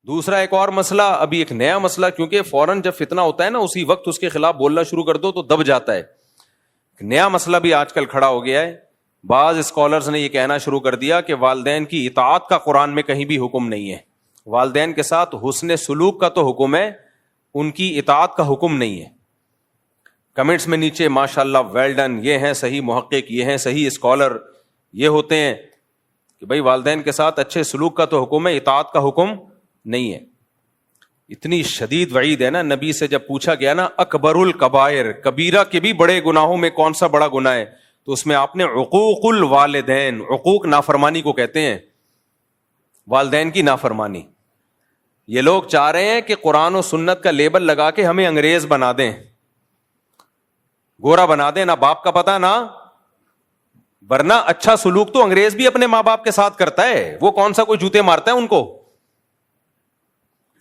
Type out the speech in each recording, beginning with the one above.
دوسرا ایک اور مسئلہ، ابھی ایک نیا مسئلہ، کیونکہ فوراً جب فتنہ ہوتا ہے نا اسی وقت اس کے خلاف بولنا شروع کر دو تو دب جاتا ہے. نیا مسئلہ بھی آج کل کھڑا ہو گیا ہے. بعض اسکالرز نے یہ کہنا شروع کر دیا کہ والدین کی اطاعت کا قرآن میں کہیں بھی حکم نہیں ہے. والدین کے ساتھ حسن سلوک کا تو حکم ہے، ان کی اطاعت کا حکم نہیں ہے. کمنٹس میں نیچے ماشاءاللہ ویل ڈن، یہ ہیں صحیح محقق، یہ ہیں صحیح اسکالر، یہ ہوتے ہیں کہ بھائی والدین کے ساتھ اچھے سلوک کا تو حکم ہے، اطاعت کا حکم نہیں ہے. اتنی شدید وعید ہے نا. نبی سے جب پوچھا گیا نا اکبر الکبائر، کبیرہ کے بھی بڑے گناہوں میں کون سا بڑا گناہ ہے، تو اس میں آپ نے عقوق الوالدین، عقوق نافرمانی کو کہتے ہیں، والدین کی نافرمانی. یہ لوگ چاہ رہے ہیں کہ قرآن و سنت کا لیبل لگا کے ہمیں انگریز بنا دیں، گورا بنا دیں، نہ باپ کا پتہ نہ، ورنہ اچھا سلوک تو انگریز بھی اپنے ماں باپ کے ساتھ کرتا ہے. وہ کون سا کوئی جوتے مارتا ہے ان کو؟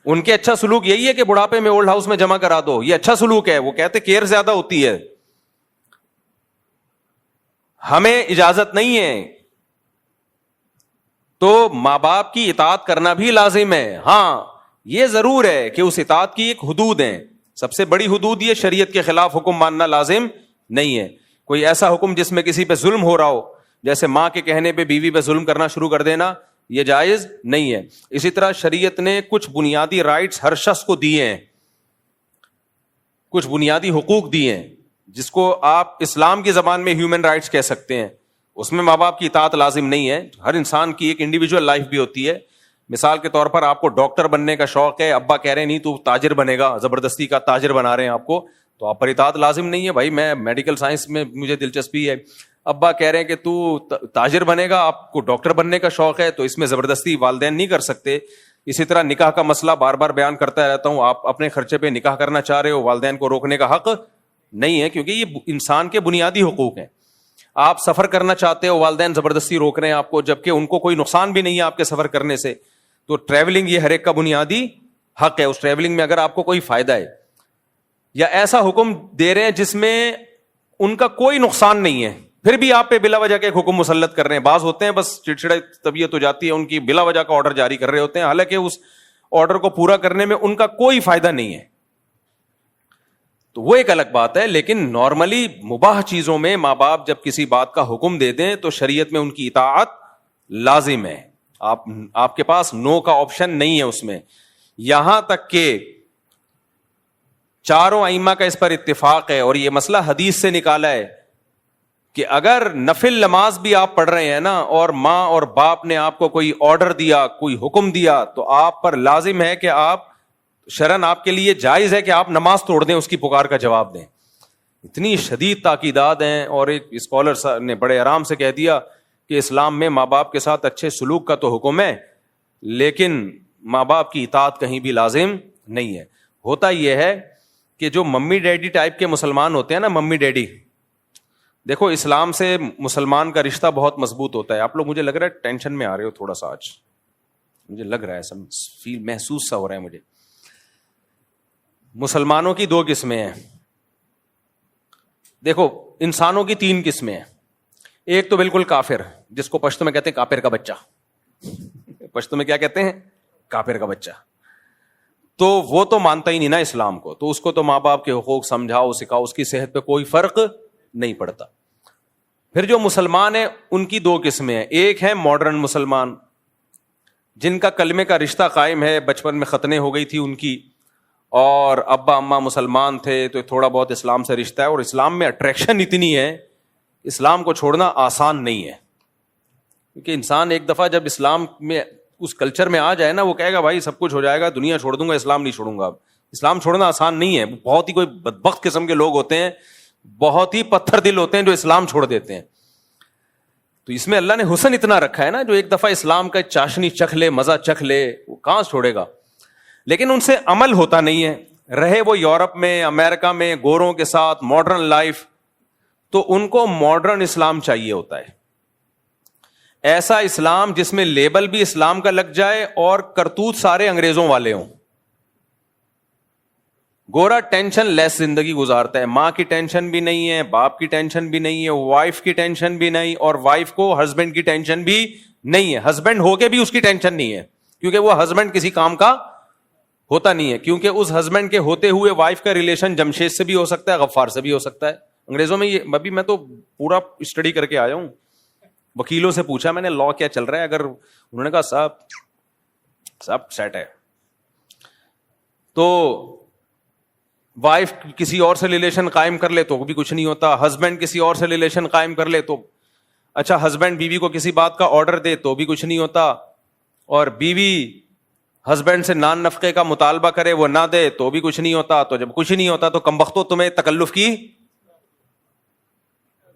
ان کے اچھا سلوک یہی ہے کہ بڑھاپے میں اولڈ ہاؤس میں جمع کرا دو، یہ اچھا سلوک ہے. وہ کہتے کیئر زیادہ ہوتی ہے. ہمیں اجازت نہیں ہے. تو ماں باپ کی اطاعت کرنا بھی لازم ہے. ہاں یہ ضرور ہے کہ اس اطاعت کی ایک حدود ہے. سب سے بڑی حدود یہ شریعت کے خلاف حکم ماننا لازم نہیں ہے. کوئی ایسا حکم جس میں کسی پہ ظلم ہو رہا ہو، جیسے ماں کے کہنے پہ بیوی پہ ظلم کرنا شروع کر دینا، یہ جائز نہیں ہے. اسی طرح شریعت نے کچھ بنیادی رائٹس ہر شخص کو دیے ہیں، کچھ بنیادی حقوق دیے ہیں جس کو آپ اسلام کی زبان میں ہیومن رائٹس کہہ سکتے ہیں. اس میں ماں باپ کی اطاعت لازم نہیں ہے. ہر انسان کی ایک انڈیویجول لائف بھی ہوتی ہے. مثال کے طور پر آپ کو ڈاکٹر بننے کا شوق ہے، ابا کہہ رہے ہیں نہیں تو تاجر بنے گا، زبردستی کا تاجر بنا رہے ہیں آپ کو، تو آپ پر اطاعت لازم نہیں ہے. بھائی میں میڈیکل سائنس میں مجھے دلچسپی ہے، ابا کہہ رہے ہیں کہ تو تاجر بنے گا، آپ کو ڈاکٹر بننے کا شوق ہے، تو اس میں زبردستی والدین نہیں کر سکتے. اسی طرح نکاح کا مسئلہ بار بار بیان کرتا رہتا ہوں، آپ اپنے خرچے پہ نکاح کرنا چاہ رہے ہو، والدین کو روکنے کا حق نہیں ہے، کیونکہ یہ انسان کے بنیادی حقوق ہیں. آپ سفر کرنا چاہتے ہو، والدین زبردستی روک رہے ہیں آپ کو، جبکہ ان کو کوئی نقصان بھی نہیں ہے آپ کے سفر کرنے سے. تو ٹریولنگ یہ ہر ایک کا بنیادی حق ہے. اس ٹریولنگ میں اگر آپ کو کوئی فائدہ ہے، یا ایسا حکم دے رہے ہیں جس میں ان کا کوئی نقصان نہیں ہے، پھر بھی آپ پہ بلا وجہ کے ایک حکم مسلط کر رہے ہیں. بعض ہوتے ہیں بس چڑچڑے طبیعت ہو جاتی ہے ان کی، بلا وجہ کا آرڈر جاری کر رہے ہوتے ہیں، حالانکہ اس آرڈر کو پورا کرنے میں ان کا کوئی فائدہ نہیں ہے. تو وہ ایک الگ بات ہے. لیکن نارملی مباح چیزوں میں ماں باپ جب کسی بات کا حکم دے دیں تو شریعت میں ان کی اطاعت لازم ہے. آپ کے پاس نو کا آپشن نہیں ہے اس میں. یہاں تک کہ چاروں ائمہ کا اس پر اتفاق ہے، اور یہ مسئلہ حدیث سے نکالا ہے، کہ اگر نفل نماز بھی آپ پڑھ رہے ہیں نا، اور ماں اور باپ نے آپ کو کوئی آرڈر دیا، کوئی حکم دیا، تو آپ پر لازم ہے کہ آپ شرعاً آپ کے لیے جائز ہے کہ آپ نماز توڑ دیں، اس کی پکار کا جواب دیں. اتنی شدید تاکیدات ہیں. اور ایک اسکالر نے بڑے آرام سے کہہ دیا کہ اسلام میں ماں باپ کے ساتھ اچھے سلوک کا تو حکم ہے، لیکن ماں باپ کی اطاعت کہیں بھی لازم نہیں ہے. ہوتا یہ ہے کہ جو ممی ڈیڈی ٹائپ کے مسلمان ہوتے ہیں نا، ممی ڈیڈی، دیکھو اسلام سے مسلمان کا رشتہ بہت مضبوط ہوتا ہے. آپ لوگ مجھے لگ رہا ہے ٹینشن میں آ رہے ہو تھوڑا سا، آج مجھے لگ رہا ہے سب فیل محسوس سا ہو رہا ہے مجھے. مسلمانوں کی دو قسمیں ہیں. دیکھو انسانوں کی تین قسمیں ہیں. ایک تو بالکل کافر، جس کو پشتو میں کہتے ہیں کافر کا بچہ. پشتو میں کیا کہتے ہیں؟ کافر کا بچہ. تو وہ تو مانتا ہی نہیں نا اسلام کو، تو اس کو تو ماں باپ کے حقوق سمجھاؤ سکھاؤ، اس کی صحت پہ کوئی فرق نہیں پڑتا. پھر جو مسلمان ہیں ان کی دو قسمیں ہیں. ایک ہے ماڈرن مسلمان، جن کا کلمے کا رشتہ قائم ہے، بچپن میں ختنے ہو گئی تھی ان کی، اور ابا اماں مسلمان تھے تو تھوڑا بہت اسلام سے رشتہ ہے، اور اسلام میں اٹریکشن اتنی ہے، اسلام کو چھوڑنا آسان نہیں ہے. کیونکہ انسان ایک دفعہ جب اسلام میں اس کلچر میں آ جائے نا، وہ کہے گا بھائی سب کچھ ہو جائے گا، دنیا چھوڑ دوں گا، اسلام نہیں چھوڑوں گا. اسلام چھوڑنا آسان نہیں ہے. بہت ہی کوئی بدبخت قسم کے لوگ ہوتے ہیں، بہت ہی پتھر دل ہوتے ہیں جو اسلام چھوڑ دیتے ہیں. تو اس میں اللہ نے حسن اتنا رکھا ہے نا، جو ایک دفعہ اسلام کا چاشنی چکھ لے، مزہ چکھ لے، وہ کہاں چھوڑے گا. لیکن ان سے عمل ہوتا نہیں ہے. رہے وہ یورپ میں، امریکہ میں، گوروں کے ساتھ ماڈرن لائف، تو ان کو ماڈرن اسلام چاہیے ہوتا ہے. ایسا اسلام جس میں لیبل بھی اسلام کا لگ جائے اور کرتوت سارے انگریزوں والے ہوں. گورا ٹینشن لیس زندگی گزارتا ہے. ماں کی ٹینشن بھی نہیں ہے، باپ کی ٹینشن بھی نہیں ہے، وائف کی ٹینشن بھی نہیں، اور وائف کو ہسبینڈ کی ٹینشن بھی نہیں ہے. ہسبینڈ ہو کے بھی اس کی ٹینشن نہیں ہے، کیونکہ وہ ہسبینڈ کسی کام کا ہوتا نہیں ہے, کیونکہ اس ہسبینڈ کے ہوتے ہوئے وائف کا ریلیشن جمشید سے بھی ہو سکتا ہے, غفار سے بھی ہو سکتا ہے. انگریزوں میں یہ ابھی میں تو پورا اسٹڈی کر کے آیا ہوں, وکیلوں سے پوچھا میں نے لا کیا چل رہا ہے, اگر انہوں نے کہا سب سیٹ ہے. تو وائف کسی اور سے ریلیشن قائم کر لے تو بھی کچھ نہیں ہوتا, ہسبینڈ کسی اور سے ریلیشن قائم کر لے تو اچھا, ہسبینڈ بیوی کو کسی بات کا آرڈر دے تو بھی کچھ نہیں ہوتا, اور بیوی ہسبینڈ سے نان نفقے کا مطالبہ کرے وہ نہ دے تو بھی کچھ نہیں ہوتا. تو جب کچھ نہیں ہوتا تو کمبختو تمہیں تکلف کی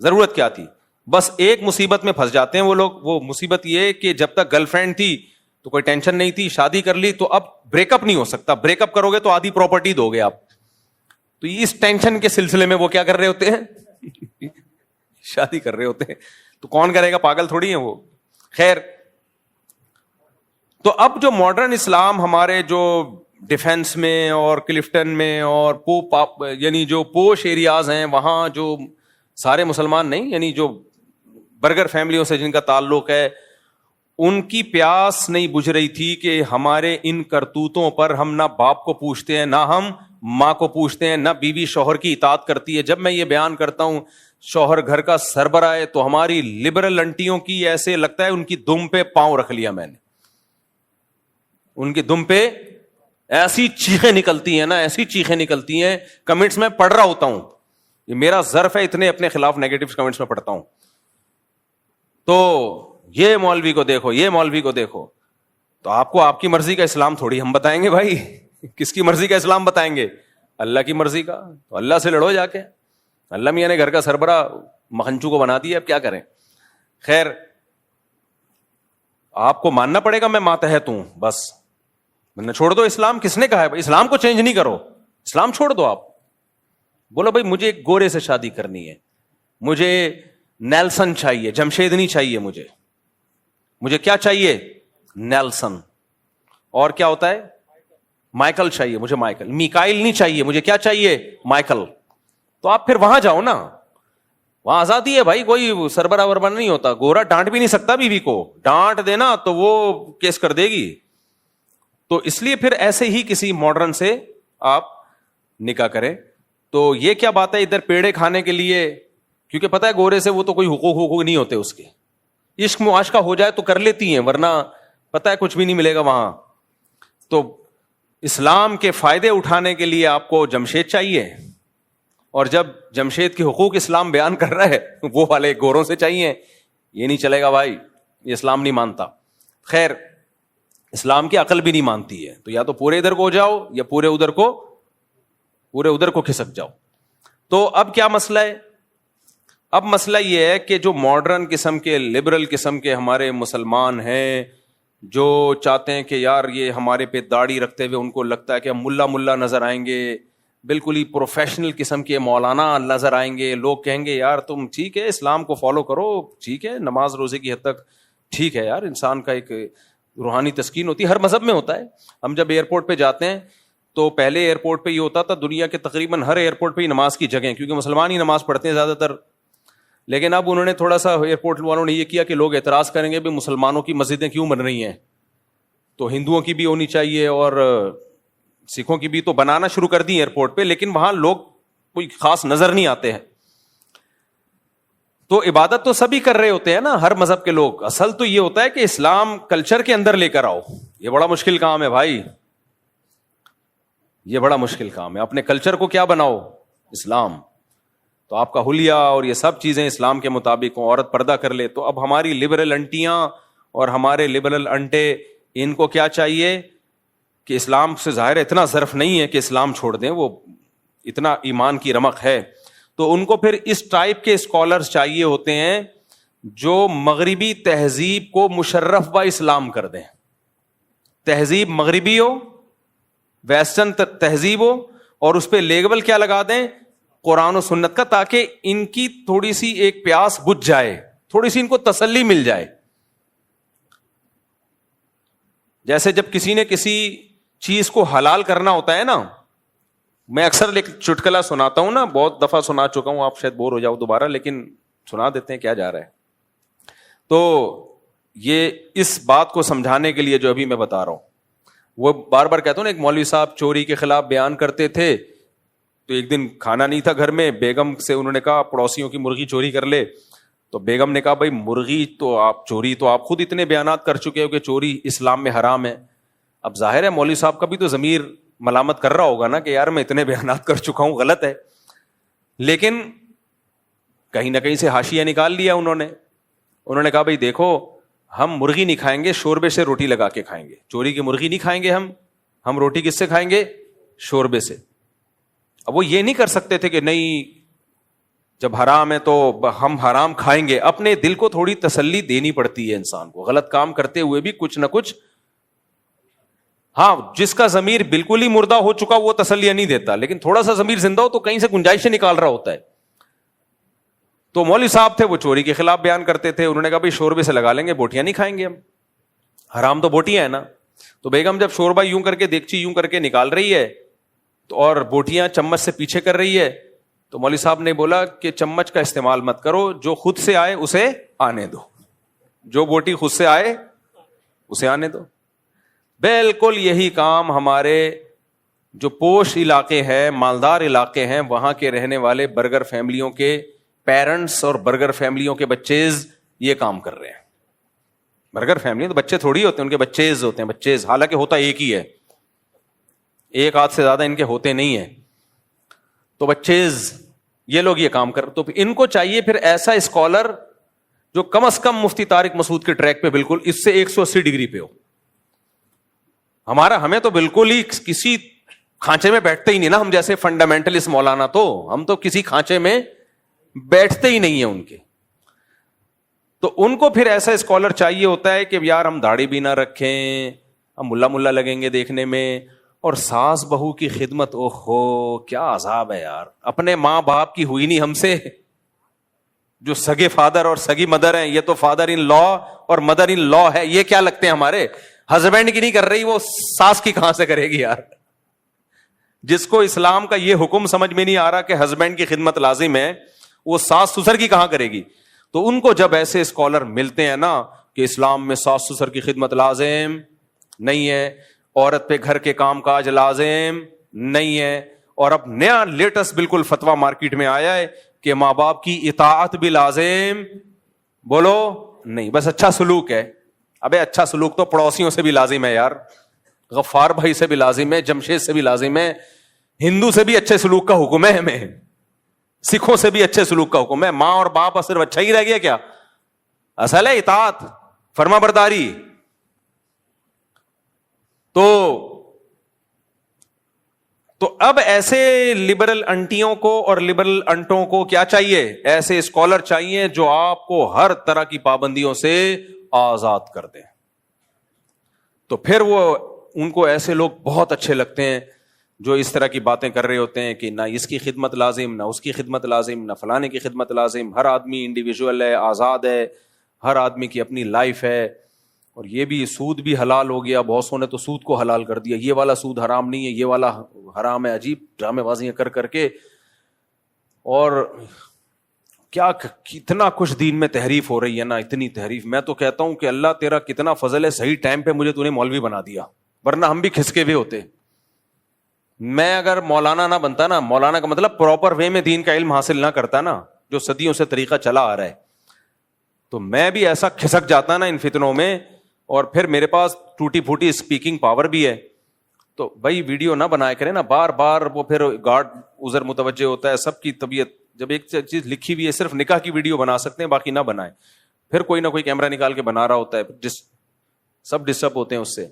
ضرورت کیا تھی؟ بس ایک مصیبت میں پھنس جاتے ہیں وہ لوگ. وہ مصیبت یہ کہ جب تک گرل فرینڈ تھی تو کوئی ٹینشن نہیں تھی, شادی کر لی تو اب بریک اپ نہیں ہو سکتا, بریک اپ کرو گے تو آدھی پراپرٹی دو گے آپ. تو اس ٹینشن کے سلسلے میں وہ کیا کر رہے ہوتے ہیں, شادی کر رہے ہوتے ہیں. تو کون کرے گا, پاگل تھوڑی ہیں وہ. خیر, تو اب جو ماڈرن اسلام ہمارے جو ڈیفنس میں اور کلفٹن میں اور یعنی جو پوش ایریاز ہیں وہاں جو سارے مسلمان نہیں, یعنی جو برگر فیملیوں سے جن کا تعلق ہے, ان کی پیاس نہیں بجھ رہی تھی کہ ہمارے ان کرتوتوں پر ہم نہ باپ کو پوچھتے ہیں, نہ ہم ماں کو پوچھتے ہیں, نہ بیوی شوہر کی اطاعت کرتی ہے. جب میں یہ بیان کرتا ہوں شوہر گھر کا سربراہ ہے تو ہماری لبرل انٹیوں کی ایسے لگتا ہے ان کی دم پہ پاؤں رکھ لیا میں نے, ان کی دم پہ ایسی چیخیں نکلتی ہیں نا, ایسی چیخیں نکلتی ہیں. کمنٹس میں پڑھ رہا ہوتا ہوں, یہ میرا ظرف ہے, اتنے اپنے خلاف نیگیٹو کمنٹس میں پڑھتا ہوں. تو یہ مولوی کو دیکھو, یہ مولوی کو دیکھو. تو آپ کو آپ کی مرضی کا اسلام تھوڑی ہم بتائیں گے بھائی, کس کی مرضی کا اسلام بتائیں گے؟ اللہ کی مرضی کا. تو اللہ سے لڑو جا کے. اللہ میاں نے گھر کا سربراہ مکھنچو کو بنا دیا, اب کیا کریں. خیر, آپ کو ماننا پڑے گا میں ماتحت ہوں, بس میں نے چھوڑ دو اسلام. کس نے کہا ہے اسلام کو چینج نہیں کرو, اسلام چھوڑ دو. آپ بولو بھائی مجھے ایک گورے سے شادی کرنی ہے, مجھے نیلسن چاہیے, جمشید نہیں چاہیے, مجھے کیا چاہیے؟ نیلسن. اور کیا ہوتا ہے؟ مائیکل چاہیے, مجھے مائیکل. میکائل نہیں چاہیے, مجھے کیا چاہیے؟ مائیکل. تو آپ پھر وہاں جاؤ نا, وہاں آزادی ہے بھائی, کوئی سربراہ وربراہ نہیں ہوتا. گورا ڈانٹ بھی نہیں سکتا بیوی کو, ڈانٹ دینا تو وہ کیس کر دے گی. تو اس لیے پھر ایسے ہی کسی ماڈرن سے آپ نکاح کریں. تو یہ کیا بات ہے ادھر پیڑے کھانے کے لیے, کیونکہ پتہ ہے گورے سے وہ تو کوئی حقوق نہیں ہوتے اس کے. عشق معاشقہ ہو جائے تو کر لیتی ہیں, ورنہ پتہ ہے کچھ بھی نہیں ملے گا وہاں. تو اسلام کے فائدے اٹھانے کے لیے آپ کو جمشید چاہیے, اور جب جمشید کے حقوق اسلام بیان کر رہا ہے وہ والے گوروں سے چاہیے. یہ نہیں چلے گا بھائی, یہ اسلام نہیں مانتا. خیر, اسلام کی عقل بھی نہیں مانتی ہے, تو یا تو پورے ادھر کو ہو جاؤ یا پورے ادھر کو کھسک جاؤ. تو اب کیا مسئلہ ہے؟ اب مسئلہ یہ ہے کہ جو ماڈرن قسم کے, لبرل قسم کے ہمارے مسلمان ہیں, جو چاہتے ہیں کہ یار یہ ہمارے پہ داڑھی رکھتے ہوئے ان کو لگتا ہے کہ ہم ملا نظر آئیں گے, بالکل ہی پروفیشنل قسم کے مولانا نظر آئیں گے. لوگ کہیں گے یار تم ٹھیک ہے اسلام کو فالو کرو, ٹھیک ہے نماز روزے کی حد تک ٹھیک ہے یار, انسان کا ایک روحانی تسکین ہوتی ہے, ہر مذہب میں ہوتا ہے. ہم جب ایئرپورٹ پہ جاتے ہیں تو پہلے ایئرپورٹ پہ یہ ہوتا تھا, دنیا کے تقریباً ہر ایئرپورٹ پہ ہی نماز کی جگہ, کیونکہ مسلمان ہی نماز پڑھتے ہیں زیادہ تر. لیکن اب انہوں نے تھوڑا سا ایئرپورٹ والوں نے یہ کیا کہ لوگ اعتراض کریں گے بھی مسلمانوں کی مسجدیں کیوں بن رہی ہیں, تو ہندوؤں کی بھی ہونی چاہیے اور سکھوں کی بھی, تو بنانا شروع کر دی ایئرپورٹ پہ, لیکن وہاں لوگ کوئی خاص نظر نہیں آتے ہیں. تو عبادت تو سبھی کر رہے ہوتے ہیں نا, ہر مذہب کے لوگ. اصل تو یہ ہوتا ہے کہ اسلام کلچر کے اندر لے کر آؤ. یہ بڑا مشکل کام ہے بھائی, یہ بڑا مشکل کام ہے. اپنے کلچر کو کیا بناؤ؟ اسلام. تو آپ کا حلیہ اور یہ سب چیزیں اسلام کے مطابق ہوں, عورت پردہ کر لے. تو اب ہماری لبرل انٹیاں اور ہمارے لبرل انٹے, ان کو کیا چاہیے کہ اسلام سے ظاہر اتنا ظرف نہیں ہے کہ اسلام چھوڑ دیں, وہ اتنا ایمان کی رمق ہے. تو ان کو پھر اس ٹائپ کے اسکالرز چاہیے ہوتے ہیں جو مغربی تہذیب کو مشرف با اسلام کر دیں. تہذیب مغربی ہو, ویسٹرن تہذیب ہو, اور اس پہ لیبل کیا لگا دیں؟ قرآن و سنت کا, تاکہ ان کی تھوڑی سی ایک پیاس بجھ جائے, تھوڑی سی ان کو تسلی مل جائے. جیسے جب کسی نے کسی چیز کو حلال کرنا ہوتا ہے نا, میں اکثر ایک چٹکلا سناتا ہوں نا, بہت دفعہ سنا چکا ہوں, آپ شاید بور ہو جاؤ دوبارہ, لیکن سنا دیتے ہیں, کیا جا رہا ہے. تو یہ اس بات کو سمجھانے کے لیے جو ابھی میں بتا رہا ہوں, وہ بار بار کہتا ہوں نا, ایک مولوی صاحب چوری کے خلاف بیان کرتے تھے, تو ایک دن کھانا نہیں تھا گھر میں, بیگم سے انہوں نے کہا پڑوسیوں کی مرغی چوری کر لے, تو بیگم نے کہا بھائی مرغی تو آپ چوری, تو آپ خود اتنے بیانات کر چکے ہو کہ چوری اسلام میں حرام ہے. اب ظاہر ہے مولوی صاحب کا بھی تو ضمیر ملامت کر رہا ہوگا نا کہ یار میں اتنے بیانات کر چکا ہوں, غلط ہے. لیکن کہیں نہ کہیں سے حاشیہ نکال لیا انہوں نے کہا بھائی دیکھو ہم مرغی نہیں کھائیں گے, شوربے سے روٹی لگا کے کھائیں گے. چوری کی مرغی نہیں کھائیں گے ہم روٹی کس سے کھائیں گے؟ شوربے سے. اب وہ یہ نہیں کر سکتے تھے کہ نہیں جب حرام ہے تو ہم حرام کھائیں گے. اپنے دل کو تھوڑی تسلی دینی پڑتی ہے انسان کو, غلط کام کرتے ہوئے بھی کچھ نہ کچھ. ہاں جس کا ضمیر بالکل ہی مردہ ہو چکا وہ تسلیاں نہیں دیتا, لیکن تھوڑا سا ضمیر زندہ ہو تو کہیں سے گنجائشیں نکال رہا ہوتا ہے. تو مولوی صاحب تھے وہ چوری کے خلاف بیان کرتے تھے, انہوں نے کہا بھائی شوربے سے لگا لیں گے, بوٹیاں نہیں کھائیں گے ہم, حرام تو بوٹیاں ہیں نا. تو بیگم جب شوربہ یوں کر کے دیگچی یوں کر کے نکال رہی ہے تو اور بوٹیاں چمچ سے پیچھے کر رہی ہے, تو مولوی صاحب نے بولا کہ چمچ کا استعمال مت کرو, جو خود سے آئے اسے آنے دو, جو بوٹی خود سے آئے اسے آنے دو. بالکل یہی کام ہمارے جو پوش علاقے ہیں, مالدار علاقے ہیں, وہاں کے رہنے والے برگر فیملیوں کے پیرنٹس اور برگر فیملیوں کے بچیز یہ کام کر رہے ہیں. برگر فیملی تو بچے تھوڑی ہوتے ہیں, ان کے بچیز ہوتے ہیں, بچیز, حالانکہ ہوتا ایک ہی ہے, ایک آدھ سے زیادہ ان کے ہوتے نہیں ہیں. تو بچیز یہ لوگ یہ کام کر, تو ان کو چاہیے پھر ایسا اسکالر جو کم از کم مفتی طارق مسعود کے ٹریک پہ بالکل اس سے 180 ڈگری پہ ہو. ہمیں تو بالکل ہی کسی کھانچے میں بیٹھتے ہی نہیں نا, ہم جیسے فنڈامنٹلسٹ مولانا, تو ہم تو کسی کھانچے میں بیٹھتے ہی نہیں ہیں ان کے. تو ان کو پھر ایسا اسکالر چاہیے ہوتا ہے کہ یار ہم داڑھی بھی نہ رکھیں, ہم ملا لگیں گے دیکھنے میں, اور ساس بہو کی خدمت, اوہ ہو کیا عذاب ہے یار. اپنے ماں باپ کی ہوئی نہیں ہم سے, جو سگے فادر اور سگی مدر ہیں, یہ تو فادر ان لا اور مدر ان لا ہے, یہ کیا لگتے ہیں ہمارے. ہسبینڈ کی نہیں کر رہی, وہ ساس کی کہاں سے کرے گی یار. جس کو اسلام کا یہ حکم سمجھ میں نہیں آ رہا کہ ہسبینڈ کی خدمت لازم ہے, وہ ساس سسر کی کہاں کرے گی. تو ان کو جب ایسے اسکالر ملتے ہیں نا کہ اسلام میں ساس سسر کی خدمت لازم نہیں ہے, عورت پہ گھر کے کام کاج لازم نہیں ہے, اور اب نیا لیٹسٹ بالکل فتویٰ مارکیٹ میں آیا ہے کہ ماں باپ کی اطاعت بھی لازم, بولو نہیں, بس اچھا سلوک ہے. ابے اچھا سلوک تو پڑوسیوں سے بھی لازم ہے یار, غفار بھائی سے بھی لازم ہے, جمشید سے بھی لازم ہے, ہندو سے بھی اچھے سلوک کا حکم ہے ہمیں, سکھوں سے بھی اچھے سلوک کا حکم ہے. ماں اور باپ صرف اچھا ہی رہ گیا کیا؟ اصل ہے اطاعت, فرما برداری. تو اب ایسے لبرل انٹیوں کو اور لبرل انٹوں کو کیا چاہیے؟ ایسے اسکالر چاہیے جو آپ کو ہر طرح کی پابندیوں سے آزاد کر دیں. تو پھر وہ ان کو ایسے لوگ بہت اچھے لگتے ہیں جو اس طرح کی باتیں کر رہے ہوتے ہیں کہ نہ اس کی خدمت لازم, نہ اس کی خدمت لازم, نہ فلانے کی خدمت لازم. ہر آدمی انڈیویجول ہے, آزاد ہے, ہر آدمی کی اپنی لائف ہے. اور یہ بھی سود بھی حلال ہو گیا, بہت سو نے تو سود کو حلال کر دیا, یہ والا سود حرام نہیں ہے, یہ والا حرام ہے. عجیب ڈرامے بازیاں کر کے, اور کیا کتنا کچھ دین میں تحریف ہو رہی ہے نا, اتنی تحریف. میں تو کہتا ہوں کہ اللہ تیرا کتنا فضل ہے, صحیح ٹائم پہ مجھے تو نے مولوی بنا دیا, ورنہ ہم بھی کھسکے ہوئے ہوتے. میں اگر مولانا نہ بنتا نا, مولانا کا مطلب پراپر وے میں دین کا علم حاصل نہ کرتا نا, جو صدیوں سے طریقہ چلا آ رہا ہے, تو میں بھی ایسا کھسک جاتا نا ان فتنوں میں. اور پھر میرے پاس ٹوٹی پھوٹی اسپیکنگ پاور بھی ہے, تو بھائی ویڈیو نہ بنایا کرے نا بار بار, وہ پھر گارڈ ادھر متوجہ ہوتا ہے. سب کی طبیعت, جب ایک چیز لکھی ہوئی ہے صرف نکاح کی ویڈیو بنا سکتے ہیں, باقی نہ بنائیں. پھر کوئی نہ کوئی کیمرہ نکال کے بنا رہا ہوتا ہے, سب ڈسٹرب ہوتے ہیں اس سے.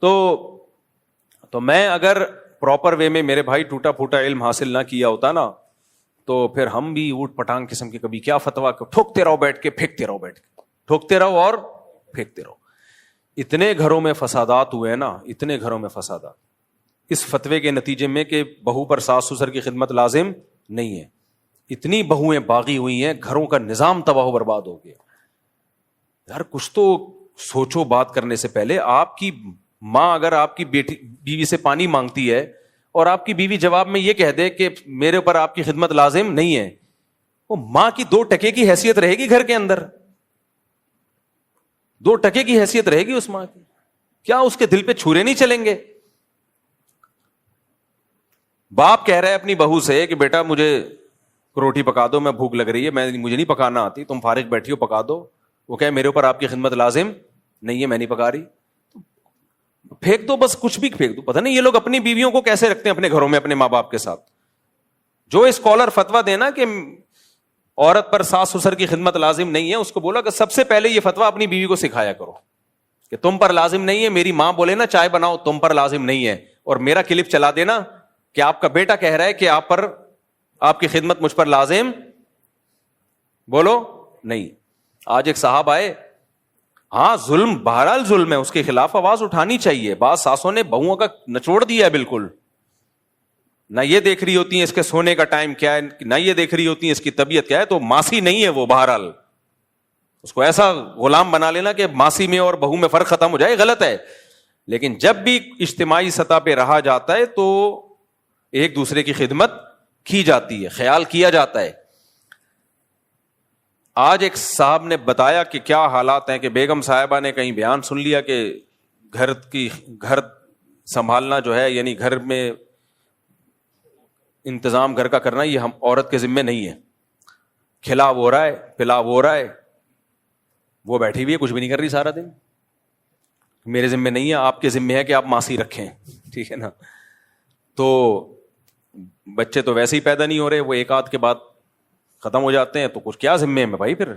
تو میں اگر پراپر وے میں میرے بھائی ٹوٹا پھوٹا علم حاصل نہ کیا ہوتا نا, تو پھر ہم بھی اوٹ پٹانگ قسم کے کبھی کیا فتویٰ ٹھوکتے رہو بیٹھ کے, پھینکتے رہو بیٹھ کے, ٹھوکتے رہو اور پھینکتے رہو. اتنے گھروں میں فسادات ہوئے نا, اتنے گھروں میں فسادات اس فتوے کے نتیجے میں کہ بہو پر ساس سسر کی خدمت لازم نہیں ہے. اتنی بہویں باغی ہوئی ہیں, گھروں کا نظام تباہ و برباد ہو گیا. یار کچھ تو سوچو بات کرنے سے پہلے. آپ کی ماں اگر آپ کی بیوی سے پانی مانگتی ہے اور آپ کی بیوی جواب میں یہ کہہ دے کہ میرے اوپر آپ کی خدمت لازم نہیں ہے, وہ ماں کی 2 ٹکے کی حیثیت رہے گی گھر کے اندر, 2 ٹکے کی حیثیت رہے گی اس ماں کی. کیا اس کے دل پہ چھرے نہیں چلیں گے؟ باپ کہہ رہا ہے اپنی بہو سے کہ بیٹا مجھے روٹی پکا دو, میں بھوک لگ رہی ہے, مجھے نہیں پکانا آتی, تم فارغ بیٹھی ہو پکا دو. وہ کہے میرے اوپر آپ کی خدمت لازم نہیں ہے, میں نہیں پکا رہی, پھینک دو, بس کچھ بھی پھینک دو. پتہ نہیں یہ لوگ اپنی بیویوں کو کیسے رکھتے ہیں اپنے گھروں میں اپنے ماں باپ کے ساتھ. جو اسکالر فتویٰ دینا کہ عورت پر ساس سسر کی خدمت لازم نہیں ہے, اس کو بولا کہ سب سے پہلے یہ فتویٰ اپنی بیوی کو سکھایا کرو کہ تم پر لازم نہیں ہے. میری ماں بولے نا چائے بناؤ, تم پر لازم نہیں ہے, اور میرا کلپ چلا دینا کہ آپ کا بیٹا کہہ رہا ہے کہ آپ پر, آپ کی خدمت مجھ پر لازم بولو نہیں. آج ایک صاحب آئے, ہاں ظلم بہرحال ظلم ہے, اس کے خلاف آواز اٹھانی چاہیے. بعض ساسوں نے بہوؤں کا نچوڑ دیا ہے بالکل, نہ یہ دیکھ رہی ہوتی ہیں اس کے سونے کا ٹائم کیا ہے, نہ یہ دیکھ رہی ہوتی ہیں اس کی طبیعت کیا ہے. تو ماسی نہیں ہے وہ, بہرحال اس کو ایسا غلام بنا لینا کہ ماسی میں اور بہو میں فرق ختم ہو جائے, غلط ہے. لیکن جب بھی اجتماعی سطح پہ رہا جاتا ہے تو ایک دوسرے کی خدمت کی جاتی ہے, خیال کیا جاتا ہے. آج ایک صاحب نے بتایا کہ کیا حالات ہیں کہ بیگم صاحبہ نے کہیں بیان سن لیا کہ گھر سنبھالنا جو ہے, یعنی گھر میں انتظام گھر کا کرنا, یہ ہم عورت کے ذمے نہیں ہے. کھلا وہ رہا ہے, پلا وہ رہا ہے, وہ بیٹھی ہوئی ہے کچھ بھی نہیں کر رہی سارا دن. میرے ذمے نہیں ہے, آپ کے ذمے ہے کہ آپ ماسی رکھیں, ٹھیک ہے نا. تو بچے تو ویسے ہی پیدا نہیں ہو رہے, وہ ایک آدھ کے بعد ختم ہو جاتے ہیں, تو کچھ کیا ذمے ہے بھائی. پھر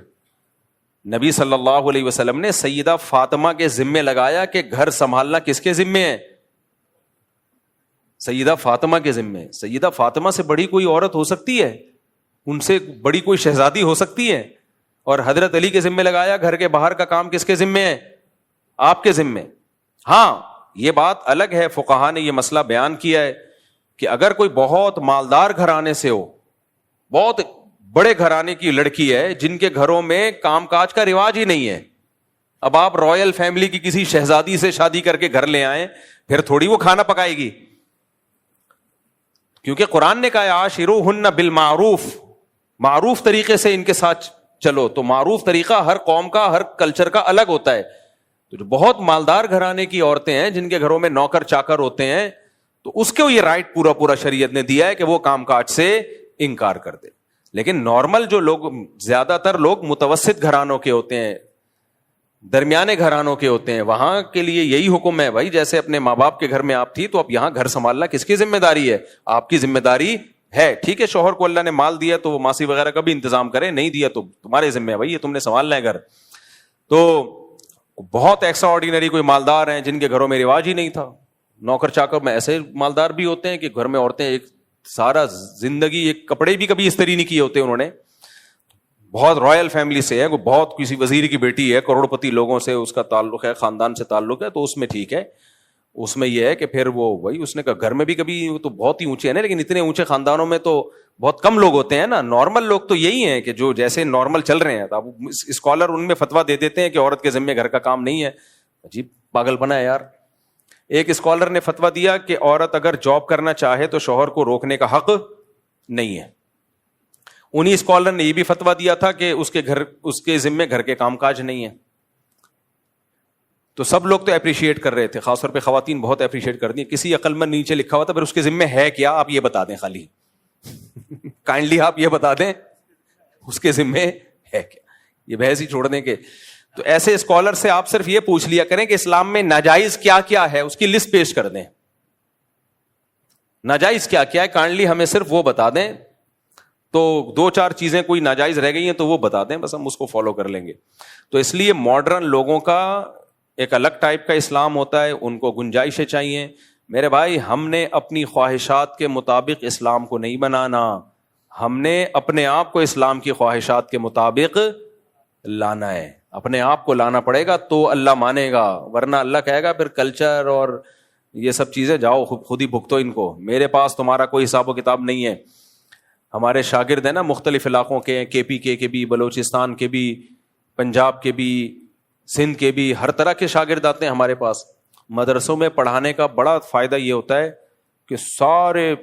نبی صلی اللہ علیہ وسلم نے سیدہ فاطمہ کے ذمے لگایا کہ گھر سنبھالنا کس کے ذمے ہے؟ سیدہ فاطمہ کے ذمے. سیدہ فاطمہ سے بڑی کوئی عورت ہو سکتی ہے؟ ان سے بڑی کوئی شہزادی ہو سکتی ہے؟ اور حضرت علی کے ذمے لگایا گھر کے باہر کا کام کس کے ذمے ہے؟ آپ کے ذمے. ہاں یہ بات الگ ہے, فقہا نے یہ مسئلہ بیان کیا ہے کہ اگر کوئی بہت مالدار گھرانے سے ہو, بہت بڑے گھرانے کی لڑکی ہے جن کے گھروں میں کام کاج کا رواج ہی نہیں ہے, اب آپ رائل فیملی کی کسی شہزادی سے شادی کر کے گھر لے آئیں, پھر تھوڑی وہ کھانا پکائے گی. کیونکہ قرآن نے کہا عاشروہن بالمعروف, معروف طریقے سے ان کے ساتھ چلو. تو معروف طریقہ ہر قوم کا, ہر کلچر کا الگ ہوتا ہے. تو جو بہت مالدار گھرانے کی عورتیں ہیں جن کے گھروں میں نوکر چاکر ہوتے ہیں, تو اس کو یہ رائٹ پورا شریعت نے دیا ہے کہ وہ کام کاج سے انکار کر دے. لیکن نارمل جو لوگ, زیادہ تر لوگ متوسط گھرانوں کے ہوتے ہیں, درمیانے گھرانوں کے ہوتے ہیں, وہاں کے لیے یہی حکم ہے بھائی, جیسے اپنے ماں باپ کے گھر میں آپ تھی تو اب یہاں گھر سنبھالنا کس کی ذمہ داری ہے؟ آپ کی ذمہ داری ہے. ٹھیک ہے, شوہر کو اللہ نے مال دیا تو وہ ماسی وغیرہ کا بھی انتظام کرے, نہیں دیا تو تمہارے ذمہ ہے بھائی, یہ تم نے سنبھالنا ہے گھر. تو بہت ایکسٹرا آرڈینری کوئی مالدار ہیں جن کے گھروں میں رواج ہی نہیں تھا, نوکر چاکر میں ایسے مالدار بھی ہوتے ہیں کہ گھر میں عورتیں ایک سارا زندگی ایک کپڑے بھی کبھی استری نہیں کیے ہوتے انہوں نے, بہت رائل فیملی سے ہے, بہت کسی وزیر کی بیٹی ہے, کروڑ پتی لوگوں سے اس کا تعلق ہے, خاندان سے تعلق ہے, تو اس میں ٹھیک ہے. اس میں یہ ہے کہ پھر وہ وہی اس نے کہا گھر میں بھی کبھی تو بہت ہی اونچے ہیں نا, لیکن اتنے اونچے خاندانوں میں تو بہت کم لوگ ہوتے ہیں نا. نارمل لوگ تو یہی ہیں کہ جو جیسے نارمل چل رہے ہیں. اب اسکالر ان میں فتویٰ دے دیتے ہیں کہ عورت کے ذمے گھر کا کام نہیں ہے. عجیب پاگل بنا ہے یار. ایک اسکالر نے فتویٰ دیا کہ عورت اگر جاب کرنا چاہے تو شوہر کو روکنے کا حق نہیں ہے. انہی اسکالر نے یہ بھی فتویٰ دیا تھا کہ اس کے ذمے گھر کے کام کاج نہیں ہے. تو سب لوگ تو اپریشیٹ کر رہے تھے, خاص طور پہ خواتین بہت اپریشیٹ کر دی. کسی عقل مند نیچے لکھا ہوا تھا, پھر اس کے ذمے ہے کیا آپ یہ بتا دیں, خالی کائنڈلی آپ یہ بتا دیں اس کے ذمے ہے کیا. یہ بحث ہی چھوڑ دیں. کہ تو ایسے اسکالر سے آپ صرف یہ پوچھ لیا کریں کہ اسلام میں ناجائز کیا کیا ہے, اس کی لسٹ پیش کر دیں. ناجائز کیا کیا ہے کائنڈلی ہمیں صرف وہ بتا دیں. تو 2-4 چیزیں کوئی ناجائز رہ گئی ہیں تو وہ بتا دیں, بس ہم اس کو فالو کر لیں گے. تو اس لیے ماڈرن لوگوں کا ایک الگ ٹائپ کا اسلام ہوتا ہے, ان کو گنجائشیں چاہیے. میرے بھائی, ہم نے اپنی خواہشات کے مطابق اسلام کو نہیں بنانا, ہم نے اپنے آپ کو اسلام کی خواہشات کے مطابق لانا ہے. اپنے آپ کو لانا پڑے گا تو اللہ مانے گا, ورنہ اللہ کہے گا پھر کلچر اور یہ سب چیزیں جاؤ خود ہی بھگتو ان کو, میرے پاس تمہارا کوئی حساب و کتاب نہیں ہے. ہمارے شاگرد ہیں نا مختلف علاقوں کے, کے پی کے بھی, بلوچستان کے بھی, پنجاب کے بھی, سندھ کے بھی, ہر طرح کے شاگرد آتے ہیں ہمارے پاس. مدرسوں میں پڑھانے کا بڑا فائدہ یہ ہوتا ہے کہ سارے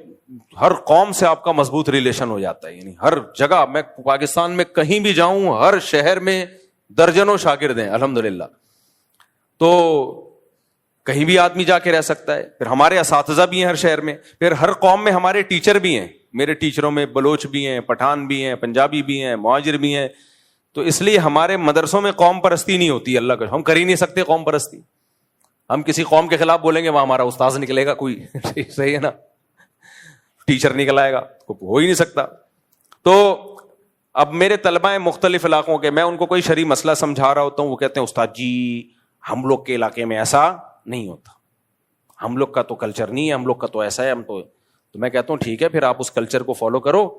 ہر قوم سے آپ کا مضبوط ریلیشن ہو جاتا ہے. یعنی ہر جگہ, میں پاکستان میں کہیں بھی جاؤں, ہر شہر میں درجنوں شاگرد ہیں الحمدللہ. تو کہیں بھی آدمی جا کے رہ سکتا ہے. پھر ہمارے اساتذہ بھی ہیں ہر شہر میں, پھر ہر قوم میں ہمارے ٹیچر بھی ہیں. میرے ٹیچروں میں بلوچ بھی ہیں, پٹھان بھی ہیں, پنجابی بھی ہیں, مہاجر بھی ہیں. تو اس لیے ہمارے مدرسوں میں قوم پرستی نہیں ہوتی. اللہ کا ہم کر ہی نہیں سکتے قوم پرستی. ہم کسی قوم کے خلاف بولیں گے وہاں ہمارا استاذ نکلے گا کوئی صحیح ہے نا, ٹیچر نکل آئے گا, ہو ہی نہیں سکتا. تو اب میرے طلبہ ہیں مختلف علاقوں کے, میں ان کو کوئی شرعی مسئلہ سمجھا رہا ہوتا ہوں, وہ کہتے ہیں استاد جی ہم لوگ کے علاقے میں ایسا نہیں ہوتا, ہم لوگ کا تو کلچر نہیں ہے, ہم لوگ کا تو ایسا ہے, ہم تو میں کہتا ہوں ٹھیک ہے پھر آپ اس کلچر کو فالو کرو.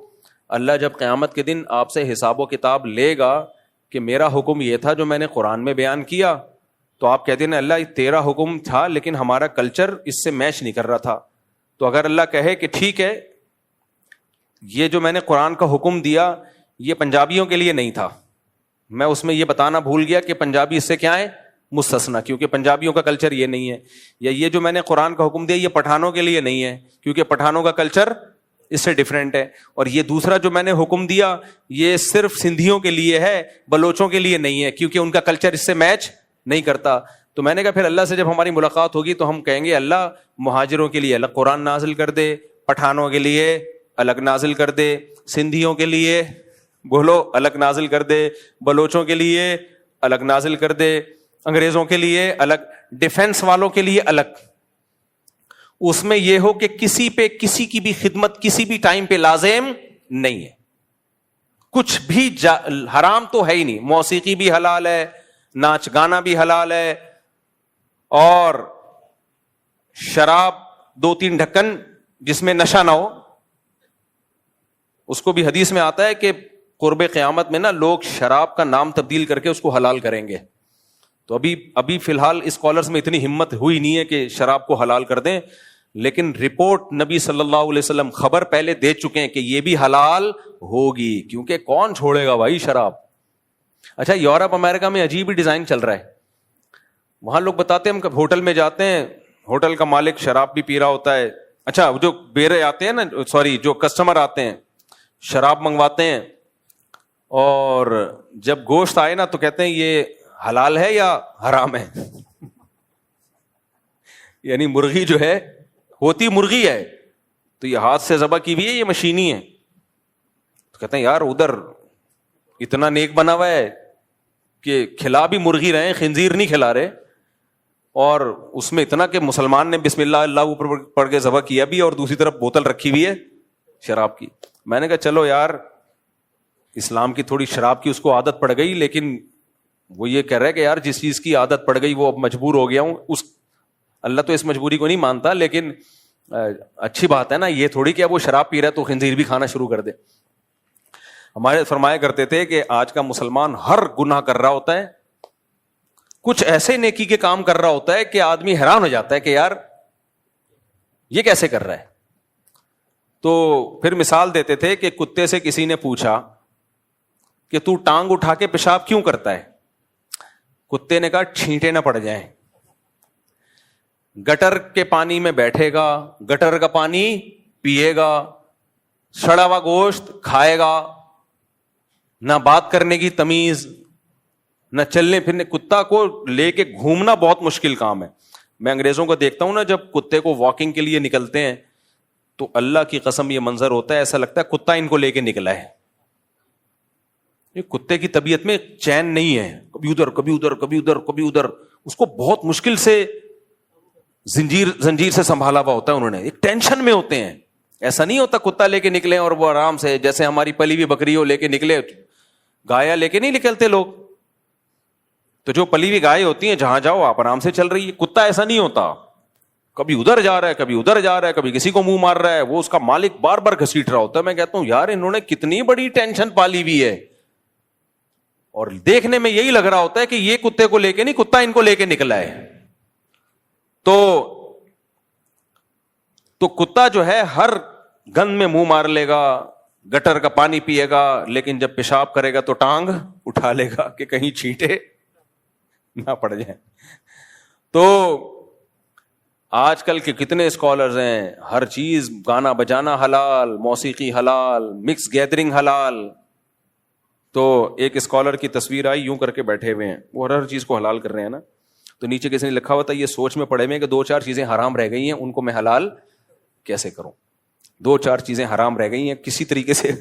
اللہ جب قیامت کے دن آپ سے حساب و کتاب لے گا کہ میرا حکم یہ تھا جو میں نے قرآن میں بیان کیا, تو آپ کہتے ہیں اللہ تیرا حکم تھا لیکن ہمارا کلچر اس سے میچ نہیں کر رہا تھا. تو اگر اللہ کہے کہ ٹھیک ہے یہ جو میں نے قرآن کا حکم دیا یہ پنجابیوں کے لیے نہیں تھا, میں اس میں یہ بتانا بھول گیا کہ پنجابی اس سے کیا ہے مستثنا, کیونکہ پنجابیوں کا کلچر یہ نہیں ہے, یا یہ جو میں نے قرآن کا حکم دیا یہ پٹھانوں کے لیے نہیں ہے کیونکہ پٹھانوں کا کلچر اس سے ڈفرینٹ ہے, اور یہ دوسرا جو میں نے حکم دیا یہ صرف سندھیوں کے لیے ہے, بلوچوں کے لیے نہیں ہے کیونکہ ان کا کلچر اس سے میچ نہیں کرتا. تو میں نے کہا پھر اللہ سے جب ہماری ملاقات ہوگی تو ہم کہیں گے اللہ مہاجروں کے لیے الگ قرآن نازل کر دے, پٹھانوں کے لیے الگ نازل کر دے, سندھیوں کے لیے بولو الگ نازل کر دے, بلوچوں کے لیے الگ نازل کر دے, انگریزوں کے لیے الگ, ڈیفنس والوں کے لیے الگ. اس میں یہ ہو کہ کسی پہ کسی کی بھی خدمت کسی بھی ٹائم پہ لازم نہیں ہے, کچھ بھی حرام تو ہے ہی نہیں, موسیقی بھی حلال ہے, ناچ گانا بھی حلال ہے, اور شراب 2-3 ڈھکن جس میں نشہ نہ ہو, اس کو بھی حدیث میں آتا ہے کہ قرب قیامت میں نا لوگ شراب کا نام تبدیل کر کے اس کو حلال کریں گے. تو ابھی فی الحال اسکالرز میں اتنی ہمت ہوئی نہیں ہے کہ شراب کو حلال کر دیں, لیکن رپورٹ نبی صلی اللہ علیہ وسلم خبر پہلے دے چکے ہیں کہ یہ بھی حلال ہوگی, کیونکہ کون چھوڑے گا بھائی شراب. اچھا یورپ امریکہ میں عجیب ہی ڈیزائن چل رہا ہے, وہاں لوگ بتاتے ہیں ہم ہوٹل میں جاتے ہیں, ہوٹل کا مالک شراب بھی پی رہا ہوتا ہے. اچھا جو بیرے آتے ہیں نا, سوری جو کسٹمر آتے ہیں شراب منگواتے ہیں, اور جب گوشت آئے نا تو کہتے ہیں یہ حلال ہے یا حرام ہے. یعنی مرغی جو ہے ہوتی مرغی ہے تو یہ ہاتھ سے ذبح کی بھی ہے یہ مشینی ہے. تو کہتے ہیں یار ادھر اتنا نیک بنا ہوا ہے کہ کھلا بھی مرغی رہے, خنزیر نہیں کھلا رہے, اور اس میں اتنا کہ مسلمان نے بسم اللہ اللہ اوپر پڑھ کے ذبح کیا بھی, اور دوسری طرف بوتل رکھی ہوئی ہے شراب کی. میں نے کہا چلو یار اسلام کی تھوڑی شراب کی اس کو عادت پڑ گئی, لیکن وہ یہ کہہ رہا ہے کہ یار جس چیز کی عادت پڑ گئی وہ اب مجبور ہو گیا ہوں. اللہ تو اس مجبوری کو نہیں مانتا, لیکن اچھی بات ہے نا, یہ تھوڑی کہ اب وہ شراب پی رہا ہے تو خنزیر بھی کھانا شروع کر دے. ہمارے فرمایا کرتے تھے کہ آج کا مسلمان ہر گناہ کر رہا ہوتا ہے, کچھ ایسے نیکی کے کام کر رہا ہوتا ہے کہ آدمی حیران ہو جاتا ہے کہ یار یہ کیسے کر رہا ہے. تو پھر مثال دیتے تھے کہ کتے سے کسی نے پوچھا کہ تو ٹانگ اٹھا کے پیشاب کیوں کرتا ہے؟ کتے نے کہا چھینٹے نہ پڑ جائیں. گٹر کے پانی میں بیٹھے گا, گٹر کا پانی پیے گا, سڑا ہوا گوشت کھائے گا, نہ بات کرنے کی تمیز, نہ چلنے پھرنے. کتا کو لے کے گھومنا بہت مشکل کام ہے. میں انگریزوں کو دیکھتا ہوں نا, جب کتے کو واکنگ کے لیے نکلتے ہیں تو اللہ کی قسم یہ منظر ہوتا ہے, ایسا لگتا ہے کتا ان کو لے کے نکلا ہے. یہ کتے کی طبیعت میں چین نہیں ہے, کبھی ادھر کبھی ادھر کبھی ادھر کبھی ادھر. اس کو بہت مشکل سے زنجیر سے سنبھالا ہوا ہوتا ہے انہوں نے, ایک ٹینشن میں ہوتے ہیں. ایسا نہیں ہوتا کتا لے کے نکلے اور وہ آرام سے, جیسے ہماری پلی ہوئی بکری ہو لے کے نکلے, گایا لے کے نہیں نکلتے لوگ. تو جو پلی ہوئی گائے ہوتی ہیں جہاں جاؤ آپ آرام سے چل رہی ہے. کتا ایسا نہیں ہوتا, کبھی ادھر جا رہا ہے کبھی ادھر جا رہا ہے, کبھی کسی کو منہ مار رہا ہے, وہ اس کا مالک بار بار گھسیٹ رہا ہوتا ہے. میں کہتا ہوں یار انہوں نے کتنی بڑی ٹینشن پالی ہوئی ہے, اور دیکھنے میں یہی لگ رہا ہوتا ہے کہ یہ کتے کو لے کے نہیں, کتا ان کو لے کے نکلا ہے. تو کتا جو ہے ہر گند میں منہ مار لے گا, گٹر کا پانی پیے گا, لیکن جب پیشاب کرے گا تو ٹانگ اٹھا لے گا کہ کہیں چھینٹے نہ پڑ جائیں. تو آج کل کے کتنے اسکالرز ہیں, ہر چیز گانا بجانا حلال, موسیقی حلال, مکس گیدرنگ حلال. تو ایک اسکالر کی تصویر آئی, یوں کر کے بیٹھے ہوئے ہیں, وہ ہر چیز کو حلال کر رہے ہیں نا. تو تو نیچے کسی نے لکھا ہوا تھا یہ سوچ میں پڑے میں کہ 2-4 چیزیں حرام رہ گئی ہیں, ان کو میں حلال کیسے کروں. 2-4 چیزیں حرام رہ گئی ہیں, کسی طریقے سے